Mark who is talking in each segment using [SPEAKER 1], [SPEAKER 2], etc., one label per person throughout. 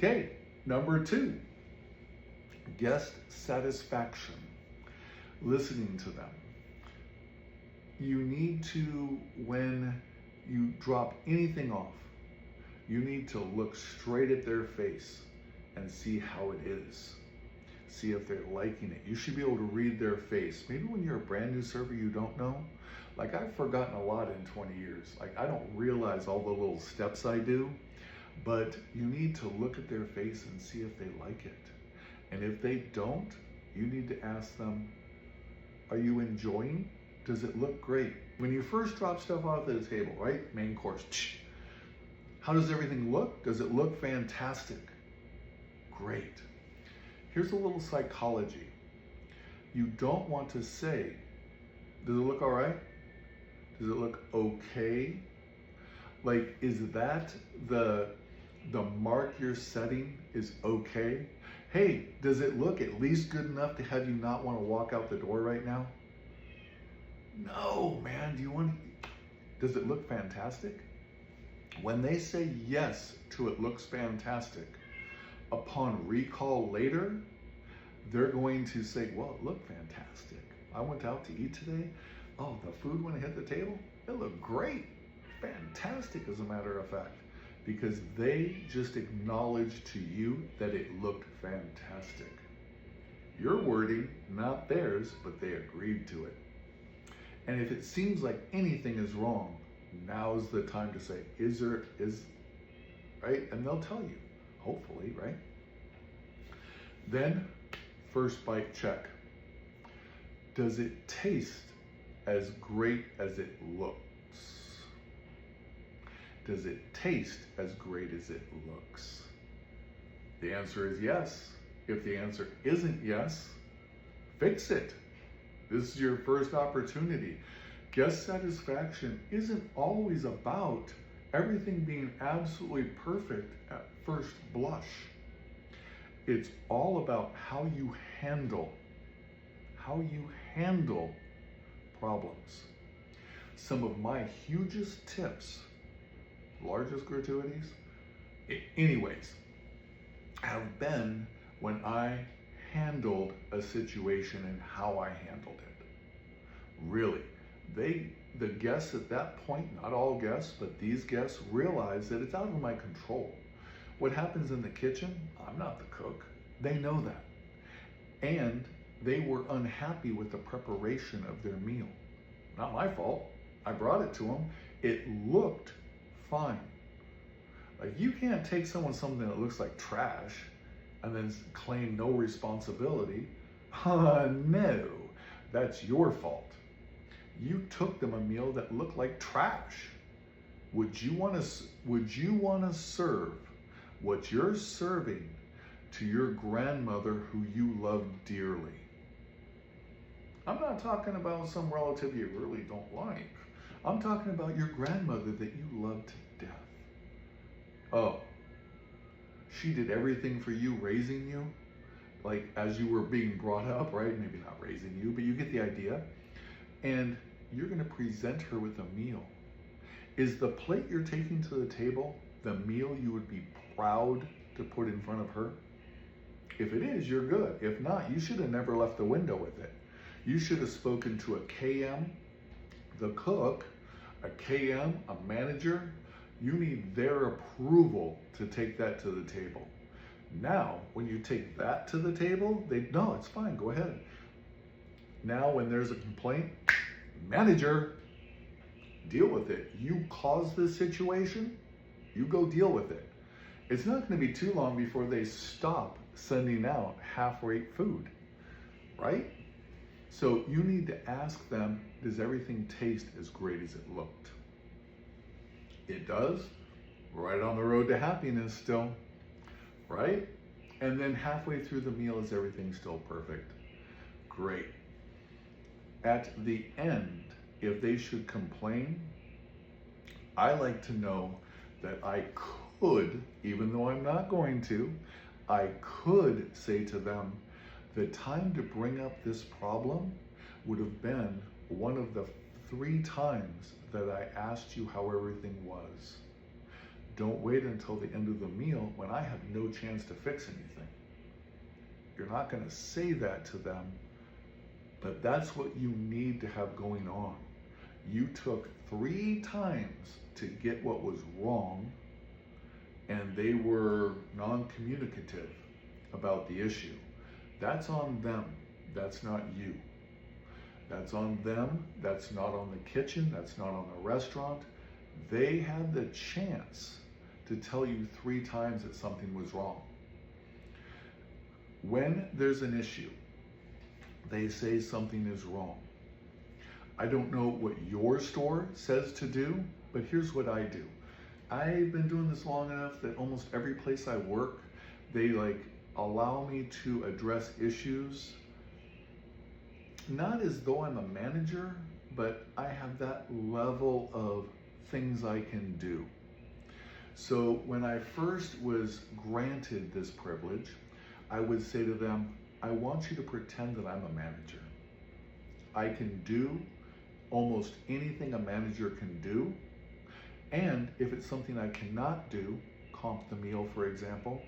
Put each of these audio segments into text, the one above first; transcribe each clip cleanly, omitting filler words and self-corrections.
[SPEAKER 1] Okay, number 2, guest satisfaction. Listening to them. You need to, when you drop anything off, you need to look straight at their face and see how it is. See if they're liking it. You should be able to read their face. Maybe when you're a brand new server, you don't know. Like, I've forgotten a lot in 20 years. Like, I don't realize all the little steps I do, but you need to look at their face and see if they like it. And if they don't, you need to ask them, are you enjoying? Does it look great? When you first drop stuff off the table, right? Main course. How does everything look? Does it look fantastic? Great. Here's a little psychology. You don't want to say, does it look all right? Does it look okay? Like, is that the mark you're setting is okay? Hey, does it look at least good enough to have you not want to walk out the door right now? No, man, does it look fantastic? When they say yes to it looks fantastic, upon recall later, they're going to say, well, it looked fantastic. I went out to eat today. Oh, the food when it hit the table, it looked great. Fantastic, as a matter of fact, because they just acknowledged to you that it looked fantastic. Your wording, not theirs, but they agreed to it. And if it seems like anything is wrong, now's the time to say, is, right? And they'll tell you, hopefully, right? Then, first bite check. Does it taste as great as it looks? Does it taste as great as it looks? The answer is yes. If the answer isn't yes, fix it. This is your first opportunity. Guest satisfaction isn't always about everything being absolutely perfect at first blush. It's all about how you handle problems. Some of my hugest tips, largest gratuities, anyways, have been when I handled a situation and how I handled it. Really, the guests at that point, not all guests, but these guests realize that it's out of my control. What happens in the kitchen, I'm not the cook. They know that. And they were unhappy with the preparation of their meal. Not my fault. I brought it to them. It looked fine. Like, you can't take something that looks like trash and then claim no responsibility. No, that's your fault. You took them a meal that looked like trash. Would you want to serve what you're serving to your grandmother who you love dearly? I'm not talking about some relative you really don't like. I'm talking about your grandmother that you love to death. Oh, she did everything for you, raising you, like as you were being brought up, right? Maybe not raising you, but you get the idea. And you're going to present her with a meal. Is the plate you're taking to the table the meal you would be proud to put in front of her? If it is, you're good. If not, you should have never left the window with it. You should have spoken to a KM, the cook, a KM, a manager. You need their approval to take that to the table. Now, when you take that to the table, no, it's fine, go ahead. Now, when there's a complaint, manager, deal with it. You caused this situation, you go deal with it. It's not going to be too long before they stop sending out half-rate food, right? So you need to ask them, does everything taste as great as it looked? It does. Right on the road to happiness still, right? And then halfway through the meal, is everything still perfect? Great. At the end, if they should complain, I like to know that I could, even though I'm not going to, I could say to them, the time to bring up this problem would have been one of the 3 times that I asked you how everything was. Don't wait until the end of the meal when I have no chance to fix anything. You're not going to say that to them, but that's what you need to have going on. You took 3 times to get what was wrong, and they were non-communicative about the issue. That's on them. That's not you. That's on them. That's not on the kitchen. That's not on the restaurant. They had the chance to tell you 3 times that something was wrong. When there's an issue, they say something is wrong. I don't know what your store says to do, but here's what I do. I've been doing this long enough that almost every place I work, they allow me to address issues, not as though I'm a manager, but I have that level of things I can do. So when I first was granted this privilege, I would say to them, I want you to pretend that I'm a manager. I can do almost anything a manager can do. And if it's something I cannot do, comp the meal, for example,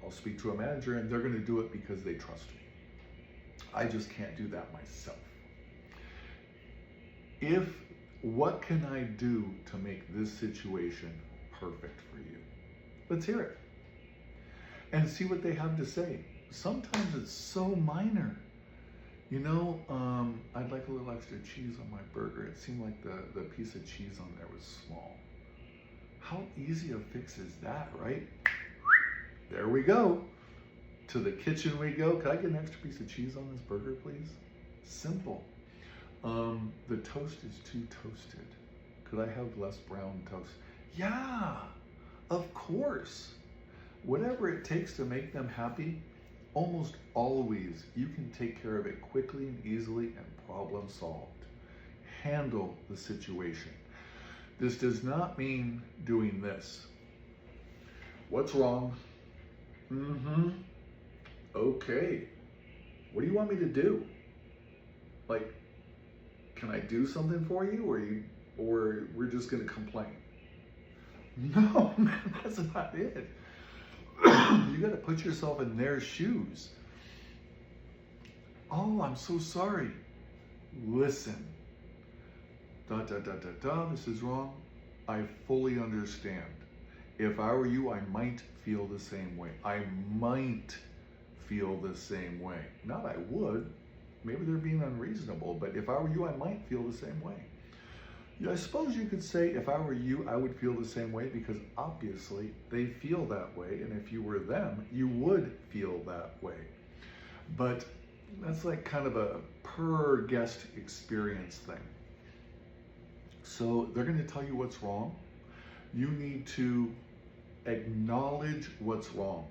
[SPEAKER 1] I'll speak to a manager and they're going to do it because they trust me. I just can't do that myself. What can I do to make this situation perfect for you? Let's hear it. And see what they have to say. Sometimes it's so minor. I'd like a little extra cheese on my burger. It seemed like the piece of cheese on there was small. How easy a fix is that, right? There we go. To the kitchen we go. Could I get an extra piece of cheese on this burger, please? Simple. The toast is too toasted. Could I have less brown toast? Yeah, of course. Whatever it takes to make them happy, almost always you can take care of it quickly and easily and problem solved. Handle the situation. This does not mean doing this. What's wrong? Okay. What do you want me to do? Can I do something for you, or we're just gonna complain? No, man, that's not it. You gotta put yourself in their shoes. Oh, I'm so sorry. Listen. This is wrong. I fully understand. If I were you, I might feel the same way. I might feel the same way. Not I would. Maybe they're being unreasonable, but if I were you, I might feel the same way. I suppose you could say, if I were you, I would feel the same way, because obviously they feel that way, and if you were them, you would feel that way. But that's kind of a per guest experience thing. So they're going to tell you what's wrong. You need to acknowledge what's wrong.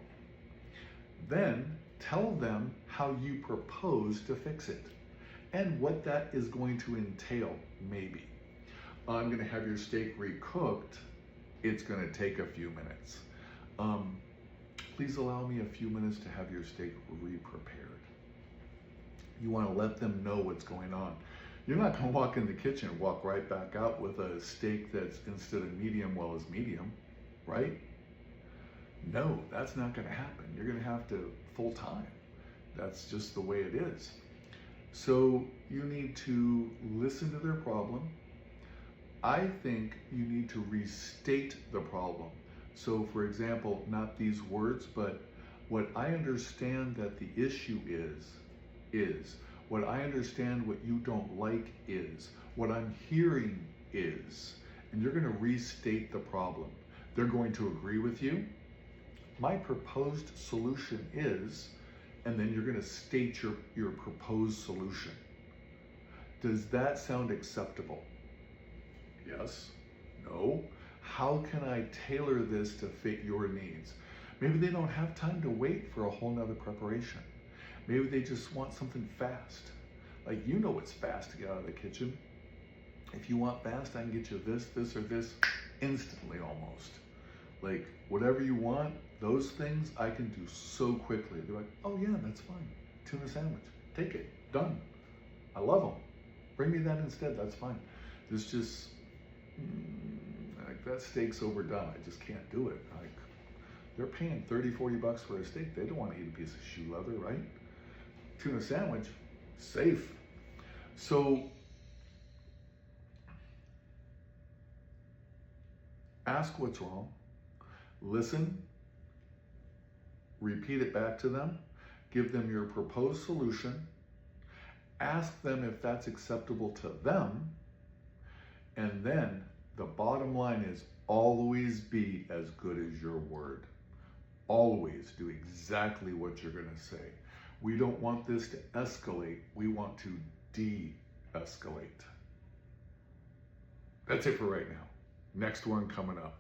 [SPEAKER 1] Then tell them how you propose to fix it and what that is going to entail, maybe. I'm going to have your steak recooked. It's going to take a few minutes. Please allow me a few minutes to have your steak re-prepared. You want to let them know what's going on. You're not going to walk in the kitchen and walk right back out with a steak that's instead of medium well is medium, right? No, that's not going to happen. You're going to have to full time. That's just the way it is. So you need to listen to their problem. I think you need to restate the problem. So for example, not these words, but what I understand that the issue is. What I understand what you don't like is. What I'm hearing is. And you're going to restate the problem. They're going to agree with you. My proposed solution is, and then you're going to state your proposed solution. Does that sound acceptable? Yes? No? How can I tailor this to fit your needs? Maybe they don't have time to wait for a whole nother preparation. Maybe they just want something fast. It's fast to get out of the kitchen. If you want fast, I can get you this, or this instantly almost. Whatever you want, those things I can do so quickly. They're like, oh yeah, that's fine. Tuna sandwich, take it, done. I love them. Bring me that instead, that's fine. There's just, Like, that steak's overdone. I just can't do it. Like, they're paying 30, 40 bucks for a steak. They don't want to eat a piece of shoe leather, right? Tuna sandwich, safe. So ask what's wrong, listen, repeat it back to them, give them your proposed solution, ask them if that's acceptable to them, and then the bottom line is always be as good as your word. Always do exactly what you're going to say. We don't want this to escalate. We want to de-escalate. That's it for right now. Next one coming up.